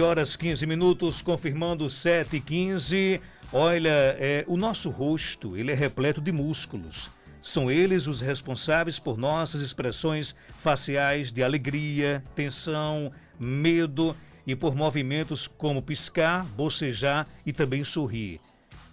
Horas 15 minutos, confirmando 7h15. Olha, o nosso rosto, ele é repleto de músculos. São eles os responsáveis por nossas expressões faciais de alegria, tensão, medo e por movimentos como piscar, bocejar e também sorrir.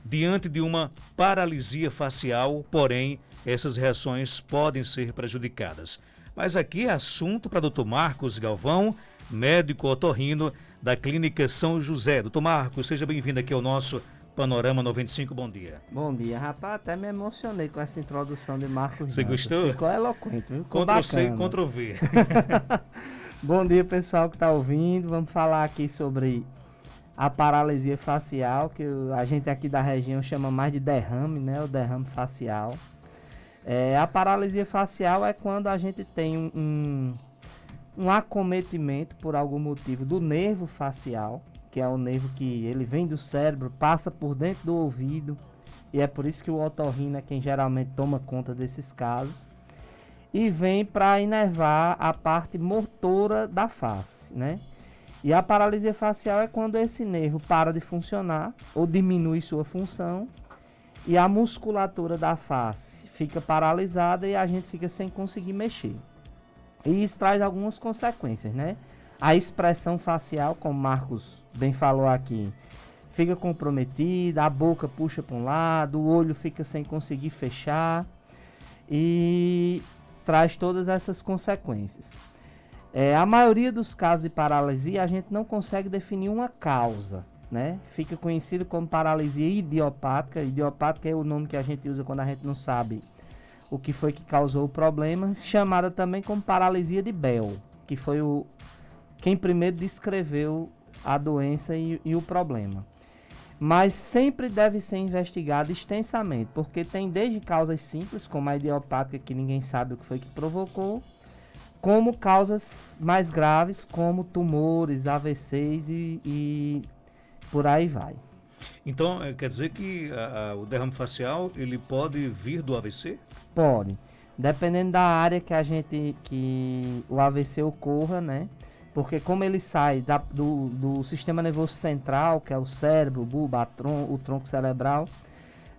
Diante de uma paralisia facial, porém, essas reações podem ser prejudicadas. Mas aqui é assunto para Dr. Marcos Galvão, médico otorrino da Clínica São José. Doutor Marcos, seja bem-vindo aqui ao nosso Panorama 95, bom dia. Bom dia, rapaz, até me emocionei com essa introdução de Marcos. Você gostou? Ficou eloquente, viu? Ficou Ctrl+C e bacana. Ctrl+V. Bom dia, pessoal que está ouvindo. Vamos falar aqui sobre a paralisia facial, que a gente aqui da região chama mais de derrame, né? O derrame facial. A paralisia facial é quando a gente tem um acometimento, por algum motivo, do nervo facial, que é o nervo que ele vem do cérebro, passa por dentro do ouvido, e é por isso que o otorrino é quem geralmente toma conta desses casos, e vem para inervar a parte motora da face, né? E a paralisia facial é quando esse nervo para de funcionar ou diminui sua função e a musculatura da face fica paralisada e a gente fica sem conseguir mexer. E isso traz algumas consequências, né? A expressão facial, como Marcos bem falou aqui, fica comprometida, a boca puxa para um lado, o olho fica sem conseguir fechar e traz todas essas consequências. A maioria dos casos de paralisia a gente não consegue definir uma causa, né? Fica conhecido como paralisia idiopática. Idiopática é o nome que a gente usa quando a gente não sabe o que foi que causou o problema, chamada também como paralisia de Bell, que foi quem primeiro descreveu a doença e o problema. Mas sempre deve ser investigado extensamente, porque tem desde causas simples, como a idiopática, que ninguém sabe o que foi que provocou, como causas mais graves, como tumores, AVCs e por aí vai. Então, quer dizer que o derrame facial, ele pode vir do AVC? Pode. Dependendo da área que o AVC ocorra, né? Porque como ele sai do sistema nervoso central, que é o cérebro, o bulbo, o tronco cerebral,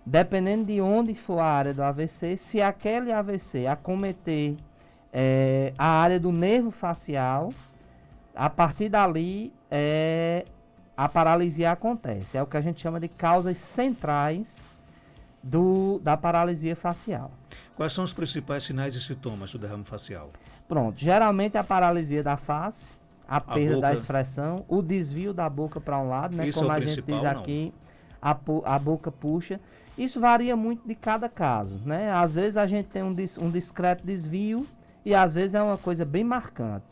dependendo de onde for a área do AVC, se aquele AVC acometer a área do nervo facial, a partir dali a paralisia acontece. É o que a gente chama de causas centrais da paralisia facial. Quais são os principais sinais e sintomas do derrame facial? Pronto, geralmente a paralisia da face, a perda boca. da expressão, o desvio da boca para um lado, né? Isso Como é o a gente principal, diz aqui, a boca puxa. Isso varia muito de cada caso, né? Às vezes a gente tem um discreto desvio e às vezes é uma coisa bem marcante.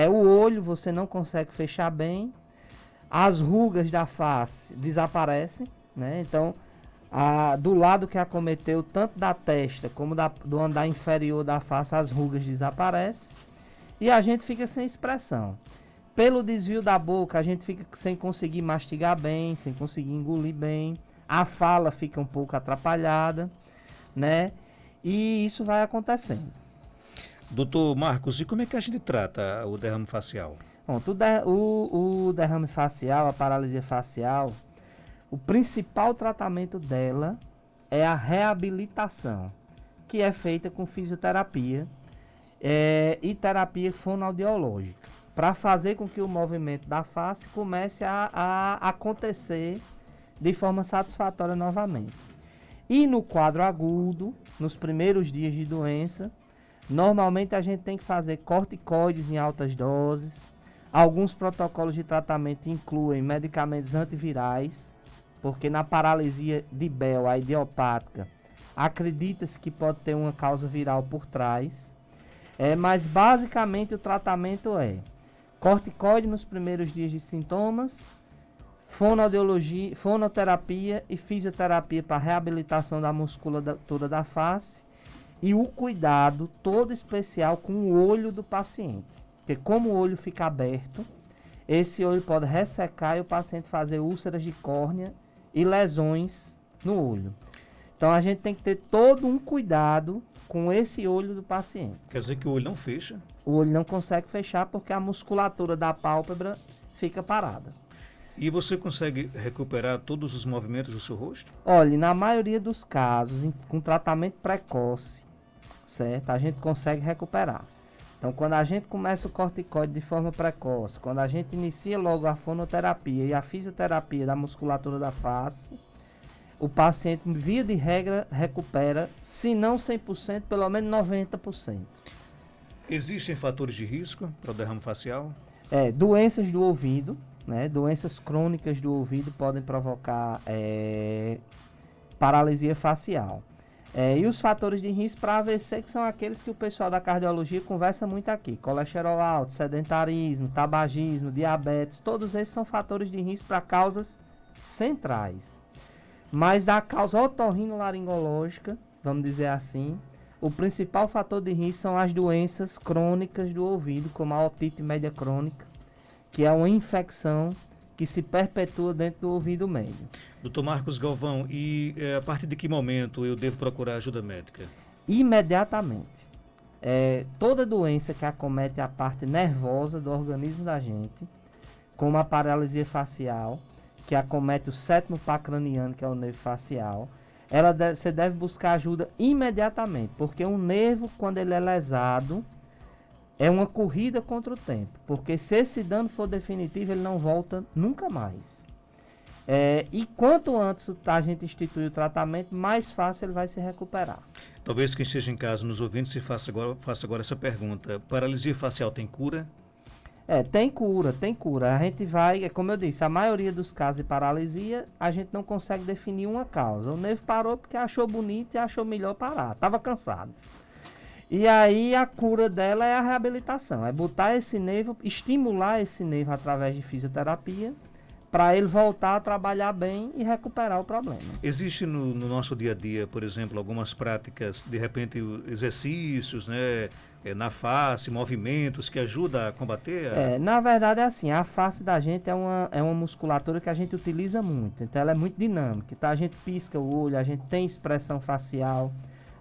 O olho você não consegue fechar bem, as rugas da face desaparecem, né? Então, do lado que acometeu, tanto da testa como do andar inferior da face, as rugas desaparecem e a gente fica sem expressão. Pelo desvio da boca, a gente fica sem conseguir mastigar bem, sem conseguir engolir bem, a fala fica um pouco atrapalhada, né? E isso vai acontecendo. Doutor Marcos, e como é que a gente trata o derrame facial? Bom, o derrame facial, a paralisia facial, o principal tratamento dela é a reabilitação, que é feita com fisioterapia e terapia fonoaudiológica, para fazer com que o movimento da face comece a acontecer de forma satisfatória novamente. E no quadro agudo, nos primeiros dias de doença, normalmente a gente tem que fazer corticoides em altas doses. Alguns protocolos de tratamento incluem medicamentos antivirais, porque na paralisia de Bell, a idiopática, acredita-se que pode ter uma causa viral por trás. Mas basicamente o tratamento é corticoide nos primeiros dias de sintomas, fonoterapia e fisioterapia para reabilitação da musculatura da face e o cuidado todo especial com o olho do paciente. Porque como o olho fica aberto, esse olho pode ressecar e o paciente fazer úlceras de córnea e lesões no olho. Então a gente tem que ter todo um cuidado com esse olho do paciente. Quer dizer que o olho não fecha? O olho não consegue fechar porque a musculatura da pálpebra fica parada. E você consegue recuperar todos os movimentos do seu rosto? Olha, na maioria dos casos, com tratamento precoce, certo? A gente consegue recuperar. Então, quando a gente começa o corticoide de forma precoce, quando a gente inicia logo a fonoterapia e a fisioterapia da musculatura da face, o paciente, via de regra, recupera, se não 100%, pelo menos 90%. Existem fatores de risco para o derrame facial? Doenças do ouvido, né? Doenças crônicas do ouvido podem provocar paralisia facial. E os fatores de risco para AVC, que são aqueles que o pessoal da cardiologia conversa muito aqui. Colesterol alto, sedentarismo, tabagismo, diabetes, todos esses são fatores de risco para causas centrais. Mas da causa otorrinolaringológica, vamos dizer assim, o principal fator de risco são as doenças crônicas do ouvido, como a otite média crônica, que é uma infecção que se perpetua dentro do ouvido médio. Dr. Marcos Galvão, e a partir de que momento eu devo procurar ajuda médica? Imediatamente. Toda doença que acomete a parte nervosa do organismo da gente, como a paralisia facial, que acomete o sétimo par craniano, que é o nervo facial, você deve buscar ajuda imediatamente, porque um nervo, quando ele é lesado, é uma corrida contra o tempo, porque se esse dano for definitivo, ele não volta nunca mais. E quanto antes a gente instituir o tratamento, mais fácil ele vai se recuperar. Talvez quem esteja em casa nos ouvindo faça agora essa pergunta. Paralisia facial tem cura? Tem cura. A gente vai, como eu disse, a maioria dos casos de paralisia, a gente não consegue definir uma causa. O nervo parou porque achou bonito e achou melhor parar, estava cansado. E aí a cura dela é a reabilitação, é botar esse nervo, estimular esse nervo através de fisioterapia, para ele voltar a trabalhar bem e recuperar o problema. Existe no nosso dia a dia, por exemplo, algumas práticas, de repente exercícios, né, na face, movimentos que ajudam a combater? Na verdade é assim, a face da gente é uma musculatura que a gente utiliza muito, então ela é muito dinâmica, então a gente pisca o olho, a gente tem expressão facial,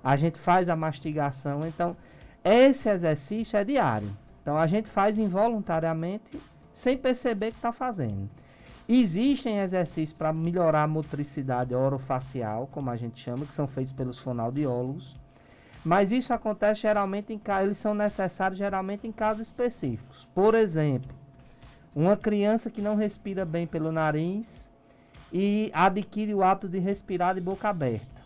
a gente faz a mastigação, então esse exercício é diário, então a gente faz involuntariamente sem perceber que está fazendo. Existem exercícios para melhorar a motricidade orofacial, como a gente chama, que são feitos pelos fonoaudiólogos, mas isso acontece geralmente eles são necessários geralmente em casos específicos. Por exemplo, uma criança que não respira bem pelo nariz e adquire o hábito de respirar de boca aberta.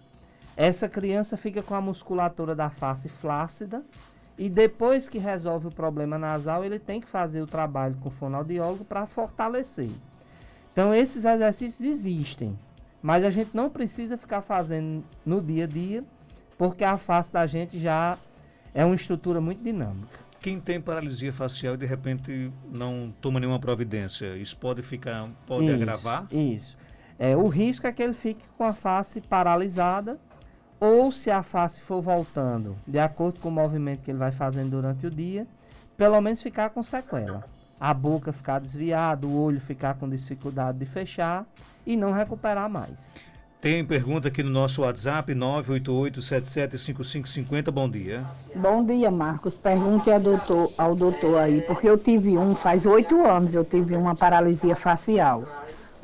Essa criança fica com a musculatura da face flácida e depois que resolve o problema nasal, ele tem que fazer o trabalho com o fonoaudiólogo para fortalecer. Então esses exercícios existem, mas a gente não precisa ficar fazendo no dia a dia, porque a face da gente já é uma estrutura muito dinâmica. Quem tem paralisia facial e de repente não toma nenhuma providência, isso pode agravar? Isso. O risco é que ele fique com a face paralisada, ou se a face for voltando, de acordo com o movimento que ele vai fazendo durante o dia, pelo menos ficar com sequela. A boca ficar desviada, o olho ficar com dificuldade de fechar e não recuperar mais. Tem pergunta aqui no nosso WhatsApp, 988-775550. Bom dia. Bom dia, Marcos. Pergunte ao doutor aí, porque eu tive faz 8 anos, eu tive uma paralisia facial.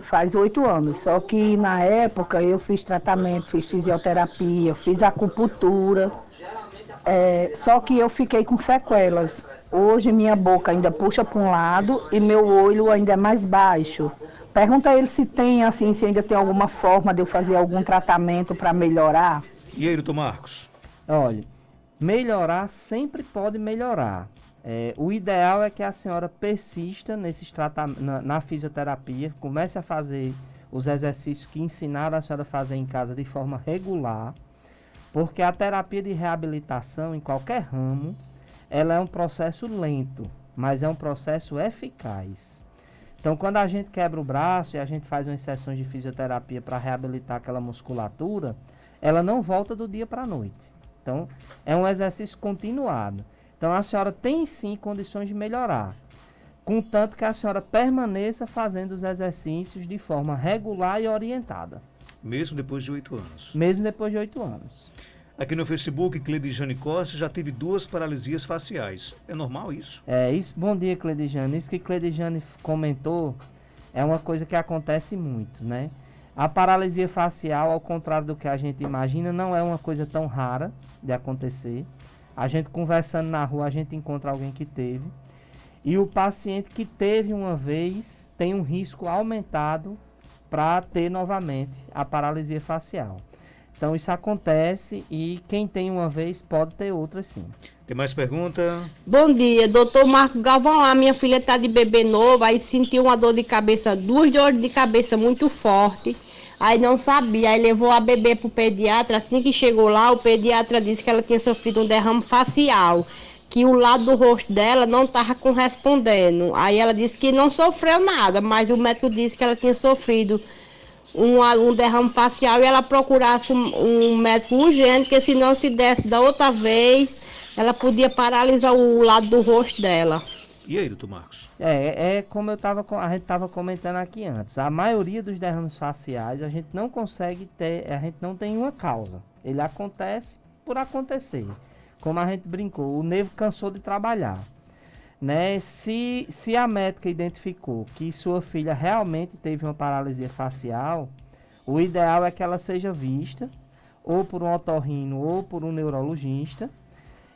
Faz 8 anos, só que na época eu fiz tratamento, fiz fisioterapia, fiz acupuntura, só que eu fiquei com sequelas. Hoje minha boca ainda puxa para um lado e meu olho ainda é mais baixo. Pergunta a ele se tem, assim, se ainda tem alguma forma de eu fazer algum tratamento para melhorar. E aí, doutor Marcos? Olha, melhorar sempre pode melhorar. O ideal é que a senhora persista na fisioterapia, comece a fazer os exercícios que ensinaram a senhora a fazer em casa de forma regular, porque a terapia de reabilitação em qualquer ramo, ela é um processo lento, mas é um processo eficaz. Então, quando a gente quebra o braço e a gente faz umas sessões de fisioterapia para reabilitar aquela musculatura, ela não volta do dia para a noite. Então, é um exercício continuado. Então, a senhora tem sim condições de melhorar, contanto que a senhora permaneça fazendo os exercícios de forma regular e orientada. Mesmo depois de 8 anos? Mesmo depois de 8 anos. Aqui no Facebook, Cledijane Costa já teve 2 paralisias faciais. É normal isso? Isso. Bom dia, Cledijane. Isso que Cledijane comentou é uma coisa que acontece muito, né? A paralisia facial, ao contrário do que a gente imagina, não é uma coisa tão rara de acontecer. A gente conversando na rua, a gente encontra alguém que teve. E o paciente que teve uma vez tem um risco aumentado para ter novamente a paralisia facial. Então isso acontece e quem tem uma vez pode ter outra sim. Tem mais pergunta? Bom dia, doutor Marco Galvão. A minha filha está de bebê novo, aí sentiu uma dor de cabeça, 2 dores de cabeça muito forte. Aí não sabia, aí levou a bebê pro pediatra. Assim que chegou lá, o pediatra disse que ela tinha sofrido um derrame facial, que o lado do rosto dela não estava correspondendo. Aí ela disse que não sofreu nada, mas o médico disse que ela tinha sofrido um derrame facial e ela procurasse um médico urgente, porque se não se desse da outra vez, ela podia paralisar o lado do rosto dela. E aí, doutor Marcos? Como a gente estava comentando aqui antes. A maioria dos derrames faciais a gente não consegue ter, a gente não tem uma causa. Ele acontece por acontecer. Como a gente brincou, o nervo cansou de trabalhar. Né? Se a médica identificou que sua filha realmente teve uma paralisia facial, o ideal é que ela seja vista ou por um otorrino ou por um neurologista,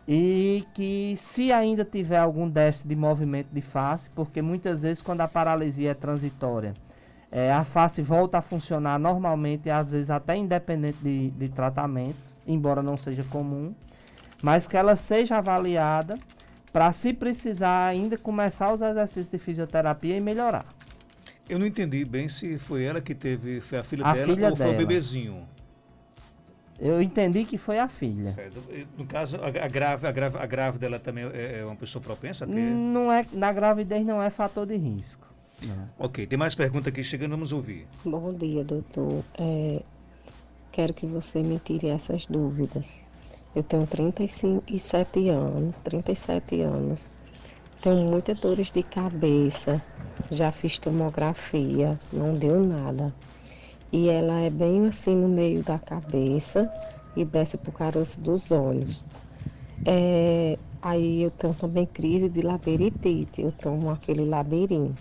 e que se ainda tiver algum déficit de movimento de face, porque muitas vezes quando a paralisia é transitória, a face volta a funcionar normalmente, às vezes até independente de tratamento, embora não seja comum, mas que ela seja avaliada para, se precisar, ainda começar os exercícios de fisioterapia e melhorar. Eu não entendi bem se foi ela que teve, foi a filha A dela filha ou foi o dela. bebezinho. Eu entendi que foi a filha. Certo. No caso, a grávida dela também é uma pessoa propensa a ter? Não é, na gravidez não é fator de risco. Não. Ok, tem mais pergunta aqui chegando, vamos ouvir. Bom dia, doutor. Quero que você me tire essas dúvidas. Eu tenho 37 anos. Tenho muitas dores de cabeça. Já fiz tomografia, não deu nada. E ela é bem assim no meio da cabeça e desce pro caroço dos olhos. Aí eu tenho também crise de labirintite. Eu tomo aquele labirim.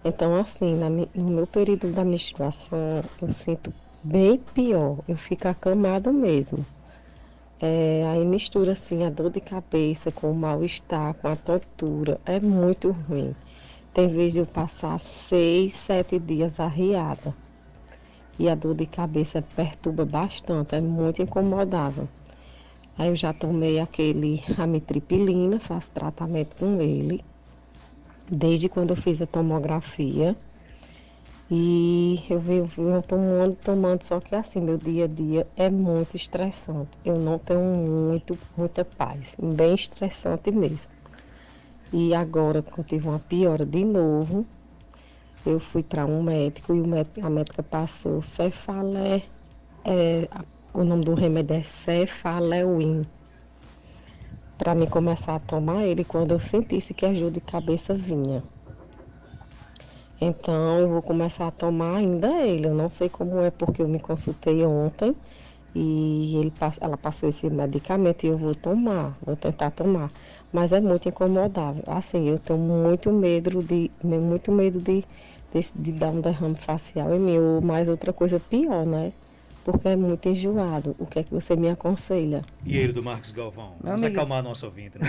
Então, assim, no meu período da menstruação, eu sinto bem pior. Eu fico acamada mesmo. Aí mistura, assim, a dor de cabeça com o mal-estar, com a tontura. É muito ruim. Tem vez de eu passar 6, 7 dias arriada. E a dor de cabeça perturba bastante, é muito incomodável. Aí eu já tomei aquele amitriptilina, faço tratamento com ele, desde quando eu fiz a tomografia. E eu venho tomando, só que assim, meu dia a dia é muito estressante. Eu não tenho muita paz, bem estressante mesmo. E agora que eu tive uma piora de novo, eu fui para um médico e a médica passou Cefalé, o nome do remédio é Cefalewin, para mim começar a tomar ele quando eu sentisse que a dor de cabeça vinha. Então eu vou começar a tomar ainda ele. Eu não sei como é, porque eu me consultei ontem e ela passou esse medicamento e eu vou tentar tomar. Mas é muito incomodável. Assim, eu tenho muito medo de dar um derrame facial em mim, ou mais outra coisa pior, né? Porque é muito enjoado. O que é que você me aconselha? E aí, do Marcos Galvão? Vamos acalmar a nossa ouvinte, né?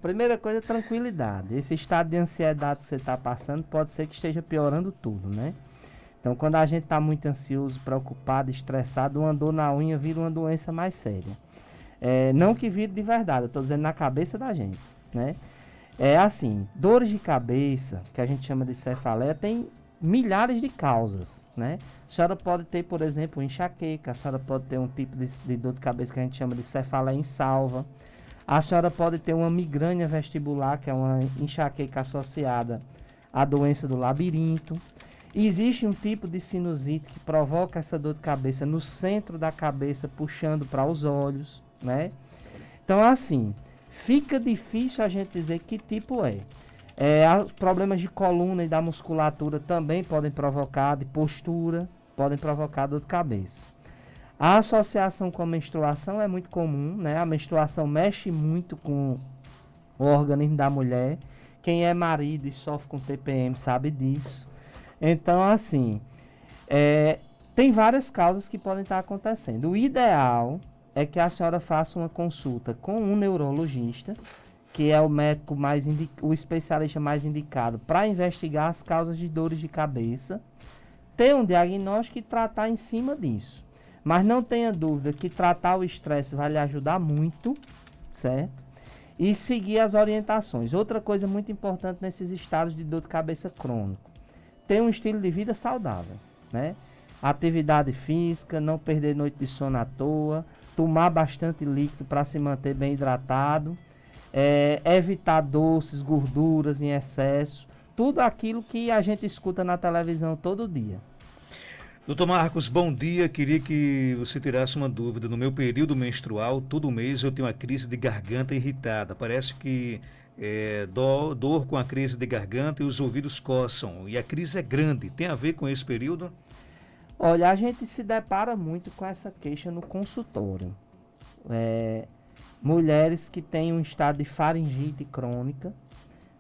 Primeira coisa, tranquilidade. Esse estado de ansiedade que você está passando pode ser que esteja piorando tudo, né? Então, quando a gente está muito ansioso, preocupado, estressado, uma dor na unha vira uma doença mais séria. Não que vire de verdade, eu estou dizendo na cabeça da gente, né? Assim, dores de cabeça, que a gente chama de cefaleia, tem milhares de causas, né? A senhora pode ter, por exemplo, enxaqueca, a senhora pode ter um tipo de dor de cabeça que a gente chama de cefaleia insalva. A senhora pode ter uma migrânia vestibular, que é uma enxaqueca associada à doença do labirinto. Existe um tipo de sinusite que provoca essa dor de cabeça no centro da cabeça, puxando para os olhos, né? Então, assim, fica difícil a gente dizer que tipo é. Problemas de coluna e da musculatura também podem provocar, de postura, podem provocar dor de cabeça. A associação com a menstruação é muito comum, né? A menstruação mexe muito com o organismo da mulher. Quem é marido e sofre com TPM sabe disso. Então, assim, tem várias causas que podem estar acontecendo. O ideal é que a senhora faça uma consulta com um neurologista, que é o médico o especialista mais indicado para investigar as causas de dores de cabeça, ter um diagnóstico e tratar em cima disso. Mas não tenha dúvida que tratar o estresse vai lhe ajudar muito, certo? E seguir as orientações. Outra coisa muito importante nesses estados de dor de cabeça crônico, ter um estilo de vida saudável, né? Atividade física, não perder noite de sono à toa, tomar bastante líquido para se manter bem hidratado, evitar doces, gorduras em excesso, tudo aquilo que a gente escuta na televisão todo dia. Doutor Marcos, bom dia. Queria que você tirasse uma dúvida. No meu período menstrual, todo mês eu tenho uma crise de garganta irritada. Parece que dor com a crise de garganta e os ouvidos coçam. E a crise é grande. Tem a ver com esse período? Olha, a gente se depara muito com essa queixa no consultório. Mulheres que têm um estado de faringite crônica,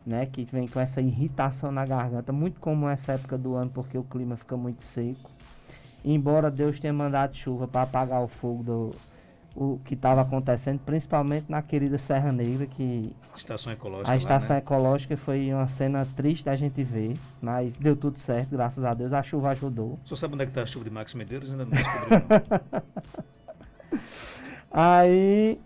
né, que vem com essa irritação na garganta, muito comum essa época do ano, porque o clima fica muito seco. Embora Deus tenha mandado chuva para apagar o fogo o que estava acontecendo, principalmente na querida Serra Negra, que Estação ecológica a estação lá, né? ecológica foi uma cena triste da gente ver, mas deu tudo certo, graças a Deus, a chuva ajudou. O senhor sabe onde é que está a chuva de Max Medeiros? Ainda não descobriu. Aí,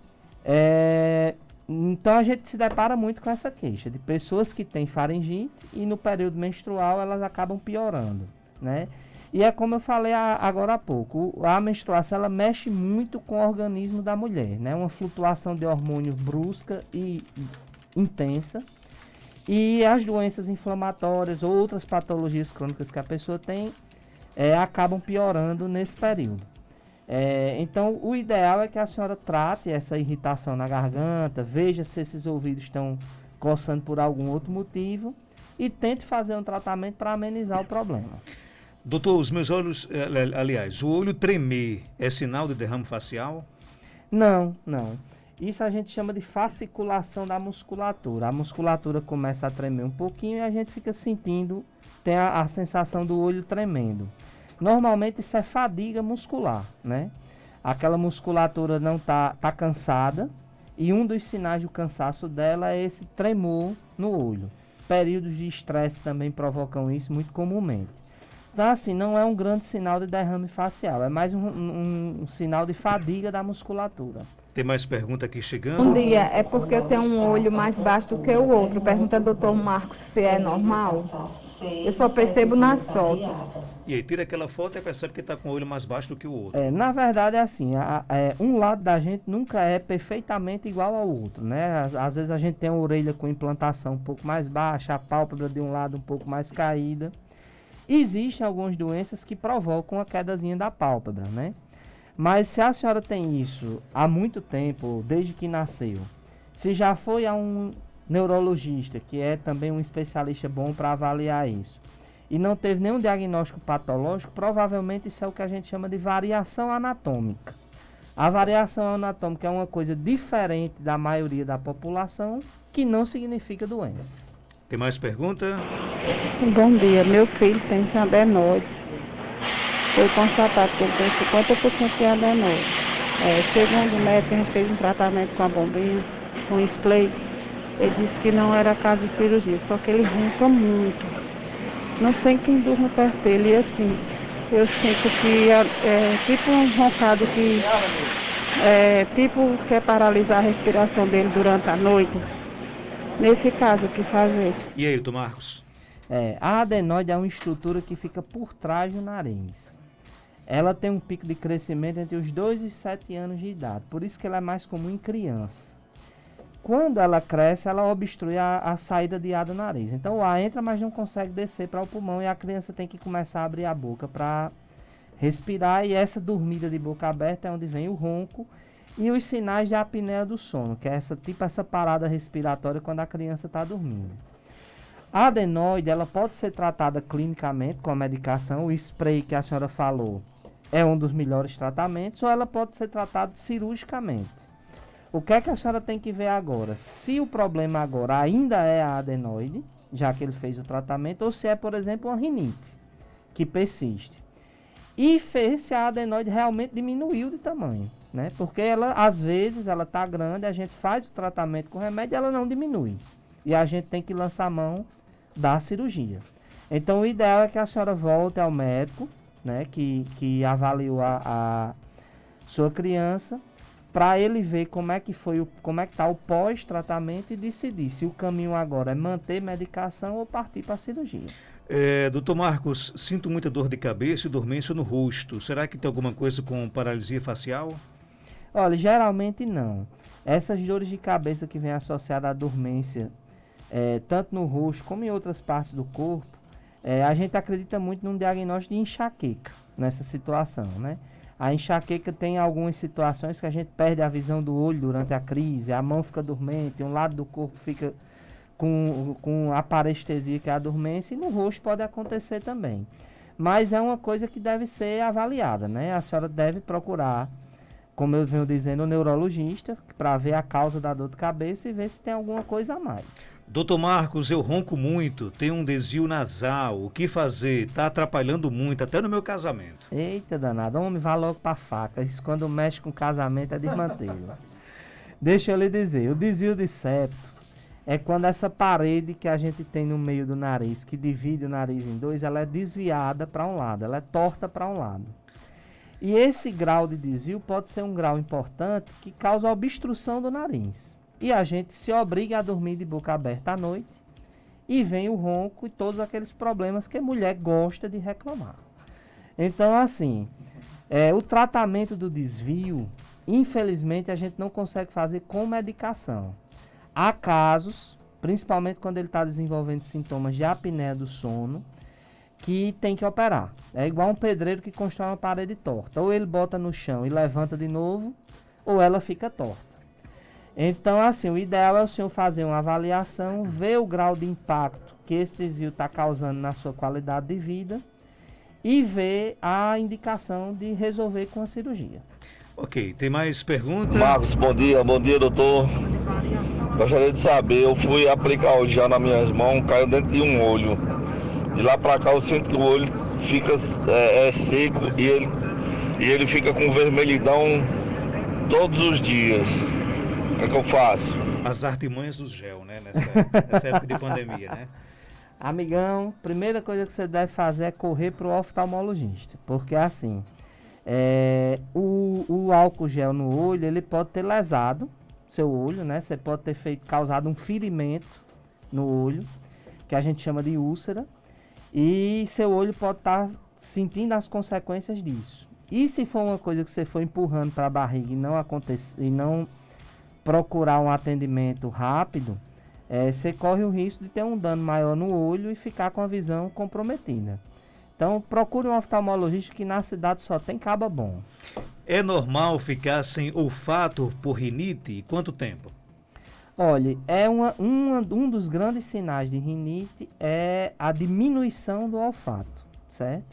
então a gente se depara muito com essa queixa de pessoas que têm faringite e no período menstrual elas acabam piorando, né? E é como eu falei agora há pouco, a menstruação ela mexe muito com o organismo da mulher, né? Uma flutuação de hormônio brusca e intensa. E as doenças inflamatórias ou outras patologias crônicas que a pessoa tem acabam piorando nesse período. Então, o ideal é que a senhora trate essa irritação na garganta, veja se esses ouvidos estão coçando por algum outro motivo e tente fazer um tratamento para amenizar o problema. Doutor, os meus olhos, aliás, o olho tremer é sinal de derrame facial? Não. Isso a gente chama de fasciculação da musculatura. A musculatura começa a tremer um pouquinho e a gente fica sentindo, tem a sensação do olho tremendo. Normalmente isso é fadiga muscular, né? Aquela musculatura não tá cansada e um dos sinais do cansaço dela é esse tremor no olho. Períodos de estresse também provocam isso muito comumente. Então, assim, não é um grande sinal de derrame facial, é mais um sinal de fadiga da musculatura. Tem mais pergunta aqui chegando? Bom dia, é porque eu tenho um olho mais baixo do que o outro. Pergunta ao doutor Marcos se é normal. Eu só percebo nas fotos. E aí, tira aquela foto e percebe que está com o olho mais baixo do que o outro. Na verdade é assim, um lado da gente nunca é perfeitamente igual ao outro, né? Às vezes a gente tem a orelha com implantação um pouco mais baixa, a pálpebra de um lado um pouco mais caída. Existem algumas doenças que provocam a quedazinha da pálpebra, né? Mas se a senhora tem isso há muito tempo, desde que nasceu, se já foi a um neurologista, que é também um especialista bom para avaliar isso, e não teve nenhum diagnóstico patológico, provavelmente isso é o que a gente chama de variação anatômica. A variação anatômica é uma coisa diferente da maioria da população, que não significa doença. Tem mais pergunta? Bom dia, meu filho tem adenoide. Foi constatado que ele tem 50% de adenoide. Segundo o médico, a gente fez um tratamento com a bombinha, com spray. Ele disse que não era caso de cirurgia, só que ele ronca muito. Não tem quem durma perto dele. E assim, eu sinto que é tipo um roncado que quer paralisar a respiração dele durante a noite. Nesse caso, o que fazer? E aí, doutor Marcos? A adenoide é uma estrutura que fica por trás do nariz. Ela tem um pico de crescimento entre os 2 e os 7 anos de idade, por isso que ela é mais comum em criança. Quando ela cresce, ela obstrui a saída de ar do nariz. Então o ar entra, mas não consegue descer para o pulmão e a criança tem que começar a abrir a boca para respirar. E essa dormida de boca aberta é onde vem o ronco e os sinais de apneia do sono, que é essa parada respiratória quando a criança está dormindo. A adenoide, ela pode ser tratada clinicamente com a medicação, o spray que a senhora falou, é um dos melhores tratamentos, ou ela pode ser tratada cirurgicamente. O que é que a senhora tem que ver agora? Se o problema agora ainda é a adenoide, já que ele fez o tratamento, ou se é, por exemplo, uma rinite, que persiste. E ver se a adenoide realmente diminuiu de tamanho, né? Porque ela, às vezes, ela está grande, a gente faz o tratamento com remédio e ela não diminui. E a gente tem que lançar mão da cirurgia. Então, o ideal é que a senhora volte ao médico, né, que avaliou a sua criança, para ele ver como é que está o pós-tratamento e decidir se o caminho agora é manter medicação ou partir para a cirurgia. Doutor Marcos, sinto muita dor de cabeça e dormência no rosto. Será que tem alguma coisa com paralisia facial? Olha, geralmente não. Essas dores de cabeça que vêm associadas à dormência, tanto no rosto como em outras partes do corpo, a gente acredita muito num diagnóstico de enxaqueca nessa situação, né? A enxaqueca tem algumas situações que a gente perde a visão do olho durante a crise, a mão fica dormente, um lado do corpo fica com a parestesia, que é a dormência, e no rosto pode acontecer também. Mas é uma coisa que deve ser avaliada, né? A senhora deve procurar, como eu venho dizendo, o neurologista, para ver a causa da dor de cabeça e ver se tem alguma coisa a mais. Doutor Marcos, eu ronco muito, tenho um desvio nasal, o que fazer? Está atrapalhando muito, até no meu casamento. Eita danado, homem, vá logo pra faca. Isso quando mexe com casamento é desmantelo. Deixa eu lhe dizer, o desvio de septo é quando essa parede que a gente tem no meio do nariz, que divide o nariz em dois, ela é desviada para um lado, ela é torta para um lado. E esse grau de desvio pode ser um grau importante que causa obstrução do nariz. E a gente se obriga a dormir de boca aberta à noite e vem o ronco e todos aqueles problemas que a mulher gosta de reclamar. Então, assim, o tratamento do desvio, infelizmente, a gente não consegue fazer com medicação. Há casos, principalmente quando ele está desenvolvendo sintomas de apneia do sono, que tem que operar. É igual um pedreiro que constrói uma parede torta. Ou ele bota no chão e levanta de novo, ou ela fica torta. Então, assim, o ideal é o senhor fazer uma avaliação, ver o grau de impacto que esse desvio está causando na sua qualidade de vida e ver a indicação de resolver com a cirurgia. Ok, tem mais perguntas? Marcos, bom dia, doutor. Gostaria de saber, eu fui aplicar o gel nas minhas mãos, caiu dentro de um olho. De lá pra cá eu sinto que o olho fica seco e ele fica com vermelhidão todos os dias. O que é que eu faço? As artimanhas do gel, né? Nessa época de pandemia, né? Amigão, primeira coisa que você deve fazer é correr pro oftalmologista. Porque assim, o álcool gel no olho, ele pode ter lesado seu olho, né? Você pode ter causado um ferimento no olho, que a gente chama de úlcera. E seu olho pode estar sentindo as consequências disso. E se for uma coisa que você for empurrando para a barriga e não procurar um atendimento rápido, você corre o risco de ter um dano maior no olho e ficar com a visão comprometida. Então procure um oftalmologista, que na cidade só tem caba bom. É normal ficar sem olfato por rinite? E quanto tempo? Olha, um dos grandes sinais de rinite é a diminuição do olfato, certo?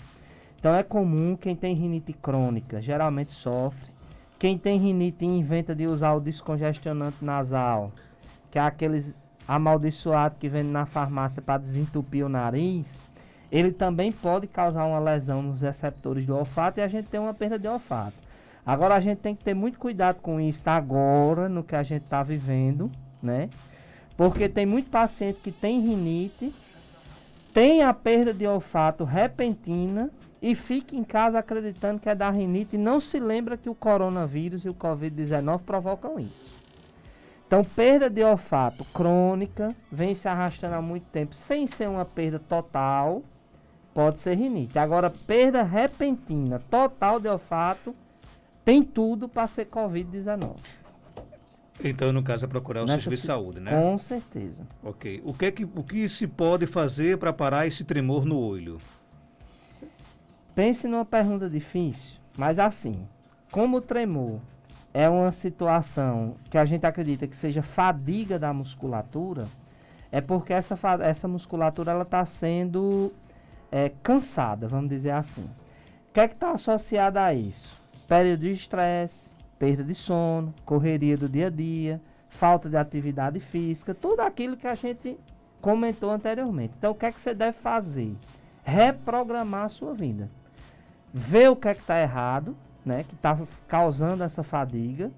Então é comum, quem tem rinite crônica geralmente sofre. Quem tem rinite inventa de usar o descongestionante nasal, que é aqueles amaldiçoados que vende na farmácia para desentupir o nariz. Ele também pode causar uma lesão nos receptores do olfato e a gente tem uma perda de olfato. Agora a gente tem que ter muito cuidado com isso agora, no que a gente está vivendo, né? Porque tem muito paciente que tem rinite, tem a perda de olfato repentina e fica em casa acreditando que é da rinite e não se lembra que o coronavírus e o Covid-19 provocam isso. Então, perda de olfato crônica, vem se arrastando há muito tempo sem ser uma perda total, pode ser rinite. Agora, perda repentina, total de olfato, tem tudo para ser Covid-19. Então, no caso, é procurar o serviço de saúde, né? Com certeza. Ok. O que se pode fazer para parar esse tremor no olho? Pense numa pergunta difícil, mas assim, como o tremor é uma situação que a gente acredita que seja fadiga da musculatura, é porque essa musculatura ela está sendo cansada, vamos dizer assim. O que é que está associado a isso? Período de estresse, perda de sono, correria do dia a dia, falta de atividade física, tudo aquilo que a gente comentou anteriormente. Então, o que é que você deve fazer? Reprogramar a sua vida. Ver o que é que está errado, né, que está causando essa fadiga,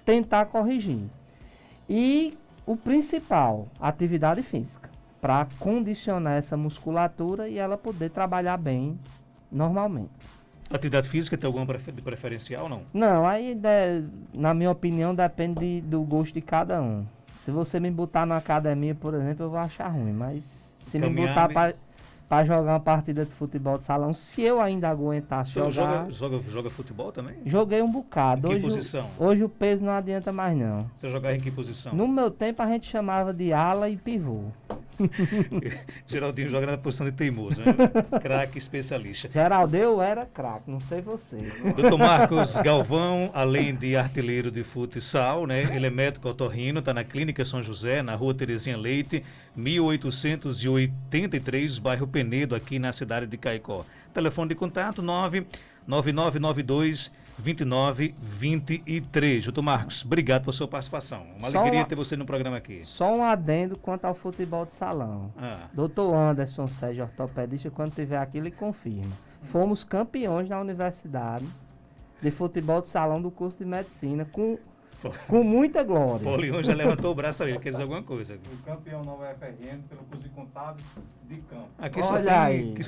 tentar corrigir. E o principal, atividade física, para condicionar essa musculatura e ela poder trabalhar bem normalmente. Atividade física tem alguma preferencial ou não? Não, aí, na minha opinião, depende do gosto de cada um. Se você me botar na academia, por exemplo, eu vou achar ruim, mas se me botar para jogar uma partida de futebol de salão, se eu ainda aguentar jogar... Joga futebol também? Joguei um bocado. Em que posição? Hoje o peso não adianta mais, não. Você jogava em que posição? No meu tempo a gente chamava de ala e pivô. Geraldinho joga na posição de teimoso, né? Craque especialista. Geraldinho era craque, não sei você. Dr. Marcos Galvão, além de artilheiro de futsal, né? Ele é médico otorrino, está na Clínica São José, na Rua Terezinha Leite, 1883, bairro Penedo, aqui na cidade de Caicó. Telefone de contato 99992-2923. Doutor Marcos, obrigado pela sua participação. Uma alegria ter você no programa aqui. Só um adendo quanto ao futebol de salão. Doutor Anderson Sérgio, ortopedista, quando tiver aqui, ele confirma. Fomos campeões na universidade de futebol de salão do curso de medicina, com muita glória. Paulinho já levantou o braço ali, quer dizer alguma coisa. Fui campeão na UFRN pelo curso de contábil de campo. Aqui só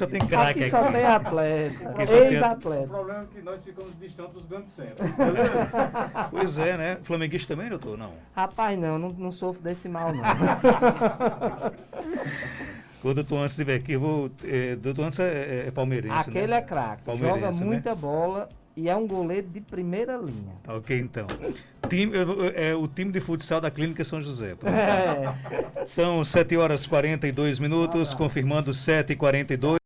tem craque. Aqui só tem atleta, ex-atleta. O problema é que nós ficamos distantes dos grandes centros. Pois é, né? Flamenguista também, doutor? Não. Rapaz, não sofro desse mal, não. Quando o doutor Anderson estiver aqui, eu vou... doutor Anderson é palmeirense, Aquele né? é craque, joga muita bola e é um goleiro de primeira linha. Tá, ok, então. O time de futsal da Clínica São José. São 7h42, confirmando 7h42.